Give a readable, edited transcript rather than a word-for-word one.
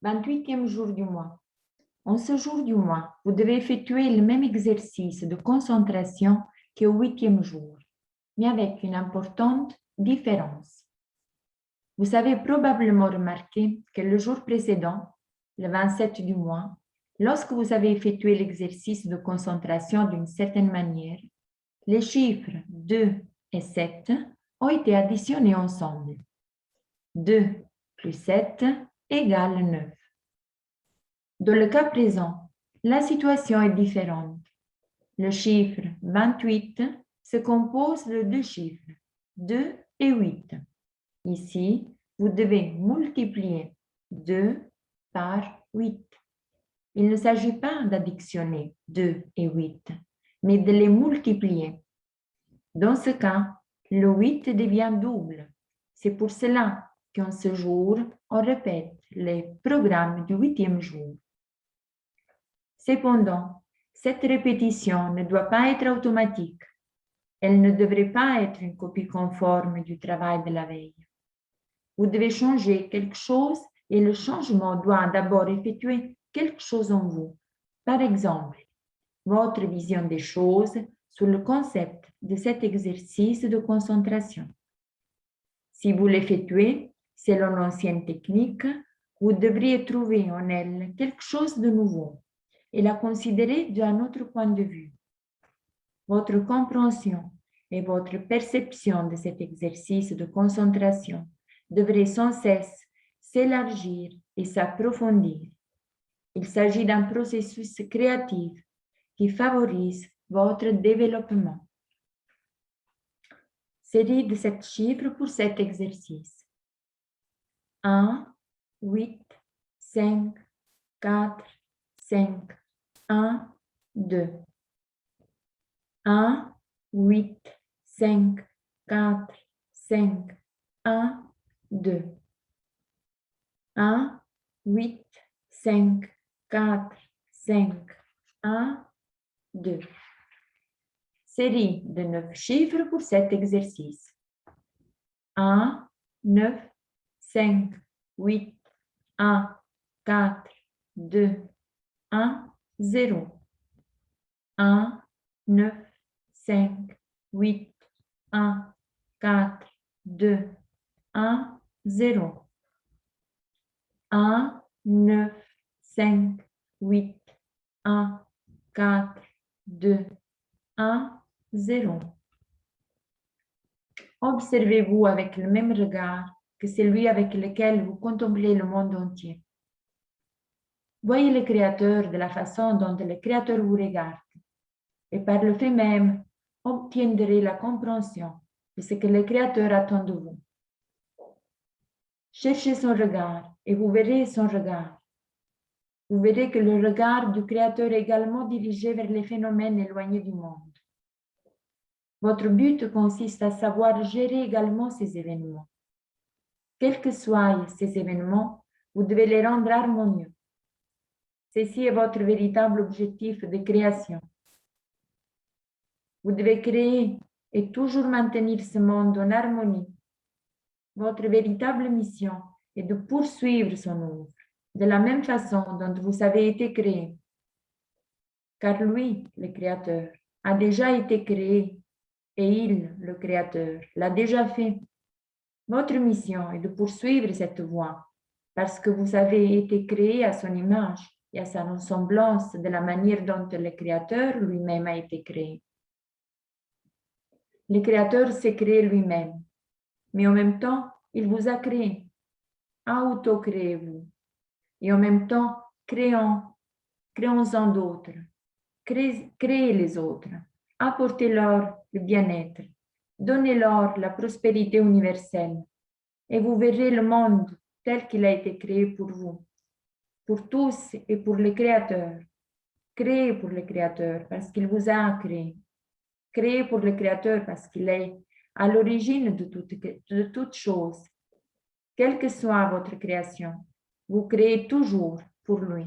28e jour du mois. En ce jour du mois, vous devez effectuer le même exercice de concentration qu'au 8e jour, mais avec une importante différence. Vous avez probablement remarqué que le jour précédent, le 27 du mois, lorsque vous avez effectué l'exercice de concentration d'une certaine manière, les chiffres 2 et 7 ont été additionnés ensemble. 2 plus 7 égale 9. Dans le cas présent, la situation est différente. Le chiffre 28 se compose de deux chiffres, 2 et 8. Ici, vous devez multiplier 2 par 8. Il ne s'agit pas d'additionner 2 et 8, mais de les multiplier. Dans ce cas, le 8 devient double. C'est pour cela qu'en ce jour, on répète les programmes du 8e jour. Cependant, cette répétition ne doit pas être automatique. Elle ne devrait pas être une copie conforme du travail de la veille. Vous devez changer quelque chose et le changement doit d'abord effectuer quelque chose en vous. Par exemple, votre vision des choses sur le concept de cet exercice de concentration. Si vous l'effectuez selon l'ancienne technique, vous devriez trouver en elle quelque chose de nouveau et la considérer d'un autre point de vue. Votre compréhension et votre perception de cet exercice de concentration devraient sans cesse s'élargir et s'approfondir. Il s'agit d'un processus créatif qui favorise votre développement. Série de 7 chiffres pour cet exercice. 1, 8, 5, 4, 5, 1, 2. 1, 8, 5, 4, 5, 1, 2. 1, 8, 5, 4, 5, 1, 2. Série de 9 chiffres pour cet exercice. 1, 9, 5, 8, 1, 4, 2, 1, 0. 1, 9, 5, 8, 1, 4, 2, 1, 0. 1, 9, 5, 8, 1, 4, 2, 1, 0. Observez-vous avec le même regard que celui avec lequel vous contemplez le monde entier. Voyez le Créateur de la façon dont le Créateur vous regarde et par le fait même, obtiendrez la compréhension de ce que le Créateur attend de vous. Cherchez son regard et vous verrez son regard. Vous verrez que le regard du Créateur est également dirigé vers les phénomènes éloignés du monde. Votre but consiste à savoir gérer également ces événements. Quels que soient ces événements, vous devez les rendre harmonieux. Ceci est votre véritable objectif de création. Vous devez créer et toujours maintenir ce monde en harmonie. Votre véritable mission est de poursuivre son œuvre de la même façon dont vous avez été créé. Car lui, le Créateur, a déjà été créé et il, le Créateur, l'a déjà fait. Votre mission est de poursuivre cette voie parce que vous avez été créé à son image et à sa ressemblance de la manière dont le Créateur lui-même a été créé. Le Créateur s'est créé lui-même, mais en même temps, il vous a créé. Auto-créez-vous. Et en même temps, créons-en d'autres. Créez les autres. Apportez-leur le bien-être. Donnez-leur la prospérité universelle. Et vous verrez le monde tel qu'il a été créé pour vous, pour tous et pour le Créateur. Créez pour le Créateur parce qu'il vous a créé. Créez pour le Créateur parce qu'il est à l'origine de toute chose. Quelle que soit votre création, vous créez toujours pour lui.